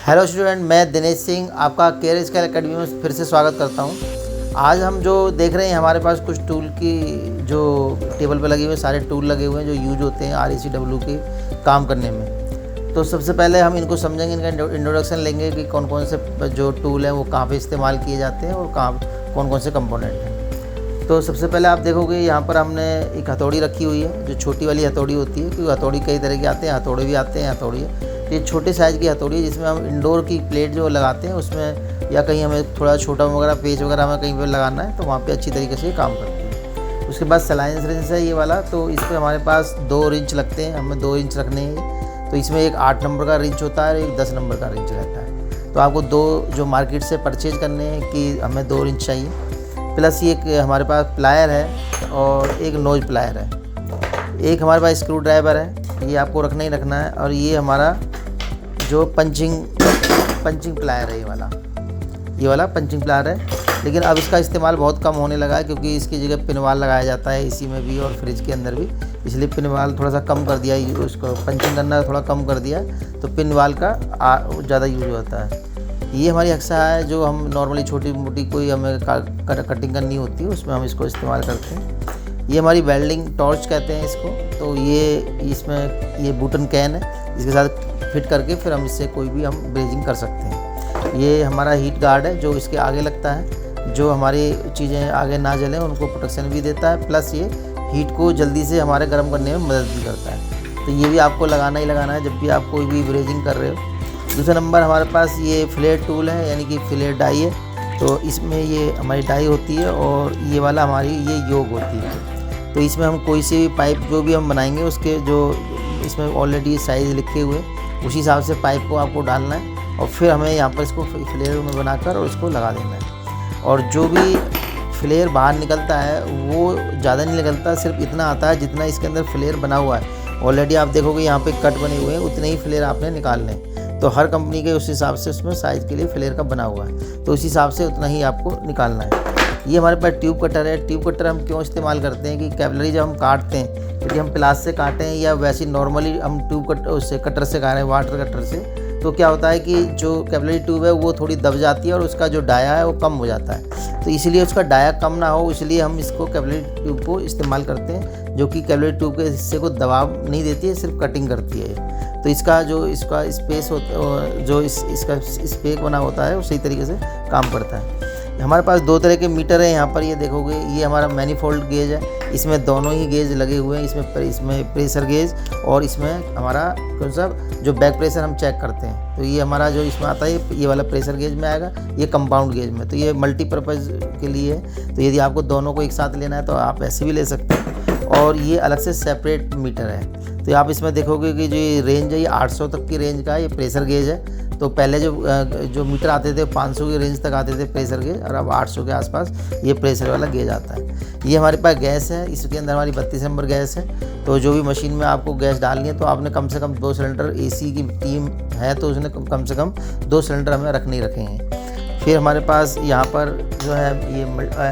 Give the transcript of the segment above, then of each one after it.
Hello student, मैं दिनेश सिंह आपका care scale academy में फिर से स्वागत करता हूं। आज हम जो देख रहे हैं हमारे पास कुछ टूल की जो टेबल पे लगे हुए सारे टूल लगे हुए हैं जो यूज होते हैं RACW के काम करने में। तो सबसे पहले हम इनको समझेंगे, इनका इंट्रोडक्शन लेंगे कि कौन कौन से जो टूल हैं वो कहाँ पे इस्तेमाल किए जाते हैं और कौन कौन से कंपोनेंट हैं। तो सबसे पहले आप देखोगे यहाँ पर हमने एक हथौड़ी रखी हुई है, जो छोटी वाली हथौड़ी होती है, क्योंकि हथौड़ी कई तरह के आते हैं, हथौड़े भी आते हैं, हथौड़ी है। ये छोटे साइज़ की हथौड़ी है जिसमें हम इंडोर की प्लेट जो लगाते हैं उसमें, या कहीं हमें थोड़ा छोटा वगैरह पेच वगैरह हमें कहीं पर लगाना है तो वहाँ पे अच्छी तरीके से काम करती है। उसके बाद सलाइन रिंच है ये वाला, तो इस पर हमारे पास 2 रिंच लगते हैं, हमें 2 इंच रखने हैं। तो इसमें एक 8 नंबर का रिंच होता है और एक 10 नंबर का रिंच रहता है। तो आपको 2 जो मार्केट से परचेज करने हैं कि हमें 2 रिंच चाहिए, प्लस ये एक हमारे पास प्लायर है और एक नोज प्लायर है, एक हमारे पास स्क्रू ड्राइवर है, ये आपको रखना ही रखना है। और ये हमारा जो पंचिंग प्लायर है, ये वाला पंचिंग प्लायर है। लेकिन अब इसका इस्तेमाल बहुत कम होने लगा है क्योंकि इसकी जगह पिनवाल लगाया जाता है इसी में भी और फ्रिज के अंदर भी, इसलिए पिनवाल थोड़ा सा कम कर दिया, उसको पंचिंग करना थोड़ा कम कर दिया, तो पिनवाल का ज़्यादा यूज होता है। ये हमारी अक्सा है जो हम नॉर्मली छोटी मोटी कोई हमें कटिंग करनी होती है उसमें हम इसको इस्तेमाल करते हैं। ये हमारी वेल्डिंग टॉर्च कहते हैं इसको। तो ये इसमें ये बूटन कैन है, इसके साथ फिट करके फिर हम इससे कोई भी हम ब्रेजिंग कर सकते हैं। ये हमारा हीट गार्ड है जो इसके आगे लगता है, जो हमारी चीज़ें आगे ना जलें उनको प्रोटेक्शन भी देता है, प्लस ये हीट को जल्दी से हमारे गर्म करने में मदद भी करता है। तो ये भी आपको लगाना ही लगाना है जब भी आप कोई भी ब्रेजिंग कर रहे हो। दूसरा नंबर हमारे पास ये फ्लेयर टूल है, यानी कि फ्लेयर डाई है। तो इसमें ये हमारी डाई होती है और ये वाला हमारी ये योग होती है। तो इसमें हम कोई सी भी पाइप जो भी हम बनाएंगे उसके जो इसमें ऑलरेडी साइज़ लिखे हुए उसी हिसाब से पाइप को आपको डालना है और फिर हमें यहाँ पर इसको फ्लेयर में बनाकर और इसको लगा देना है। और जो भी फ्लेयर बाहर निकलता है वो ज़्यादा नहीं निकलता, सिर्फ इतना आता है जितना इसके अंदर फ्लेयर बना हुआ है। ऑलरेडी आप देखोगे यहाँ पे कट बने हुए हैं, उतने ही फ्लेयर आपने निकालने हैं। तो हर कंपनी के उस हिसाब से उसमें साइज़ के लिए फ्लेयर का बना हुआ है, तो उस हिसाब से उतना ही आपको निकालना है। ये हमारे पास ट्यूब कटर है। ट्यूब कटर हम क्यों इस्तेमाल करते हैं कि कैपिलरी जब हम काटते हैं, यदि हम प्लास से काटें या वैसे नॉर्मली हम ट्यूब उससे कटर से काटें, वाटर कटर से, तो क्या होता है कि जो कैपिलरी ट्यूब है वो थोड़ी दब जाती है और उसका जो डाया है वो कम हो जाता है। तो इसलिए उसका डाया कम ना हो, इसलिए हम इसको कैपिलरी ट्यूब को इस्तेमाल करते हैं, जो कि कैपिलरी ट्यूब के हिस्से को दबाव नहीं देती है, सिर्फ कटिंग करती है। तो इसका स्पेस होता, जो इसका स्पेक बना होता है वो सही तरीके से काम करता है। हमारे पास 2 तरह के मीटर हैं यहाँ पर, ये देखोगे ये हमारा मैनीफोल्ड गेज है, इसमें दोनों ही गेज लगे हुए हैं, इसमें प्रेशर गेज और इसमें हमारा कौन सा जो बैक प्रेशर हम चेक करते हैं। तो ये हमारा जो इसमें आता है ये वाला प्रेशर गेज में आएगा, ये कंपाउंड गेज में। तो ये मल्टीपर्पज़ के लिए है, तो यदि आपको दोनों को एक साथ लेना है तो आप ऐसे भी ले सकते हैं। और ये अलग से सेपरेट मीटर है। तो आप इसमें देखोगे कि जो ये रेंज है ये 800 तक की रेंज का ये प्रेशर गेज है। तो पहले जो मीटर आते थे 500 की रेंज तक आते थे प्रेशर गेज, और अब 800 के आसपास ये प्रेशर वाला गेज आता है। ये हमारे पास गैस है, इसके अंदर हमारी 32 नंबर गैस है। तो जो भी मशीन में आपको गैस डालनी है तो आपने कम से कम 2 सिलेंडर, AC की टीम है तो उसने कम से कम 2 सिलेंडर हमें रखने ही रखे हैं। फिर हमारे पास यहाँ पर जो है ये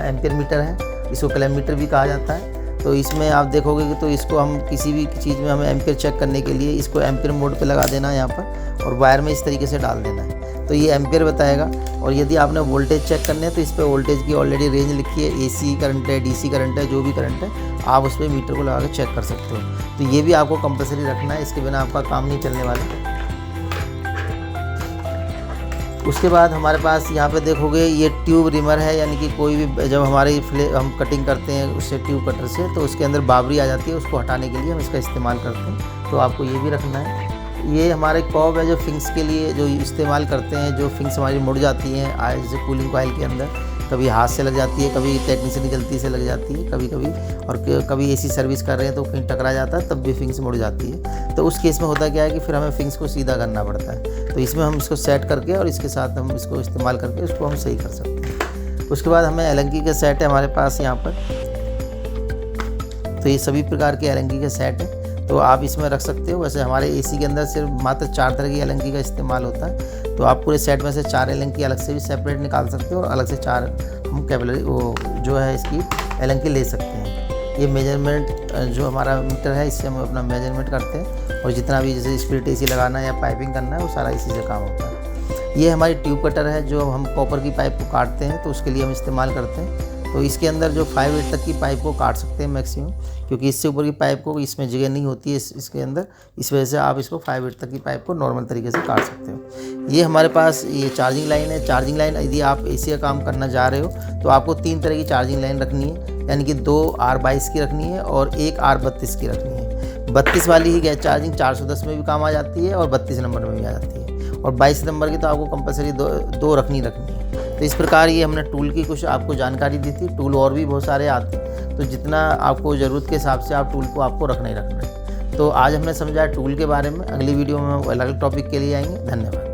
एम्पियर मीटर है, इसको क्लैम मीटर भी कहा जाता है। तो इसमें आप देखोगे कि तो इसको हम किसी भी चीज़ में हमें एम्पियर चेक करने के लिए इसको एम्पियर मोड पे लगा देना है यहाँ पर, और वायर में इस तरीके से डाल देना है, तो ये एम्पियर बताएगा। और यदि आपने वोल्टेज चेक करने हैं तो इस पर वोल्टेज की ऑलरेडी रेंज लिखी है, AC करंट है, DC करंट है, जो भी करंट है आप उस पर मीटर को लगा के चेक कर सकते हो। तो ये भी आपको कंपल्सरी रखना है, इसके बिना आपका काम नहीं चलने वाला। उसके बाद हमारे पास यहाँ पे देखोगे ये ट्यूब रिमर है, यानी कि कोई भी जब हमारी हम कटिंग करते हैं उससे ट्यूब कटर से, तो उसके अंदर बाबरी आ जाती है, उसको हटाने के लिए हम इसका इस्तेमाल करते हैं। तो आपको ये भी रखना है। ये हमारे कॉब है जो फिंक्स के लिए जो इस्तेमाल करते हैं, जो फिंक्स हमारी मुड़ जाती हैं जैसे कूलिंग कॉइल के अंदर, कभी हाथ से लग जाती है, कभी टेक्नीशियन की गलती से लग जाती है, कभी और कभी AC सर्विस कर रहे हैं तो कहीं टकरा जाता है तब भी फिंक्स मुड़ जाती है। तो उस केस में होता क्या है कि फिर हमें फिंक्स को सीधा करना पड़ता है। तो इसमें हम इसको सेट करके और इसके साथ हम इसको इस्तेमाल करके उसको हम सही कर सकते हैं। उसके बाद हमें एलंकी के सेट है हमारे पास यहाँ पर। तो ये सभी प्रकार के एलंकी के सेट है, तो आप इसमें रख सकते हो। वैसे हमारे AC के अंदर सिर्फ मात्र 4 तरह की एलंकी का इस्तेमाल होता है, तो आप पूरे सेट में से 4 एलंकी अलग से भी सेपरेट निकाल सकते हो और अलग से 4 हम कैपिलरी वो जो है इसकी एलंकी ले सकते हैं। ये मेजरमेंट जो हमारा मीटर है इससे हम अपना मेजरमेंट करते हैं, और जितना भी जैसे स्प्लिट AC लगाना है या पाइपिंग करना है वो सारा इसी से काम होता है। ये हमारी ट्यूब कटर है जो हम कॉपर की पाइप को काटते हैं तो उसके लिए हम इस्तेमाल करते हैं। तो इसके अंदर जो 5 वेट तक की पाइप को काट सकते हैं मैक्सिमम, क्योंकि इससे ऊपर की पाइप को इसमें जगह नहीं होती है इसके अंदर, इस वजह से आप इसको 5 वेट तक की पाइप को नॉर्मल तरीके से काट सकते हो। ये हमारे पास ये चार्जिंग लाइन है। चार्जिंग लाइन यदि आप एसी का काम करना चाह रहे हो तो आपको 3 तरह की चार्जिंग लाइन रखनी है, यानी कि 2 R22 की रखनी है और 1 R32 की रखनी है। 32 वाली ही गैस चार्जिंग 410 में भी काम आ जाती है और 32 नंबर में भी आ जाती है, और 22 नंबर की तो आपको कंपलसरी दो रखनी है। तो इस प्रकार ये हमने टूल की कुछ आपको जानकारी दी थी। टूल और भी बहुत सारे आते हैं, तो जितना आपको ज़रूरत के हिसाब से आप टूल को आपको रखना ही रखना है। तो आज हमने समझा टूल के बारे में। अगली वीडियो में हम अलग टॉपिक के लिए आएंगे। धन्यवाद।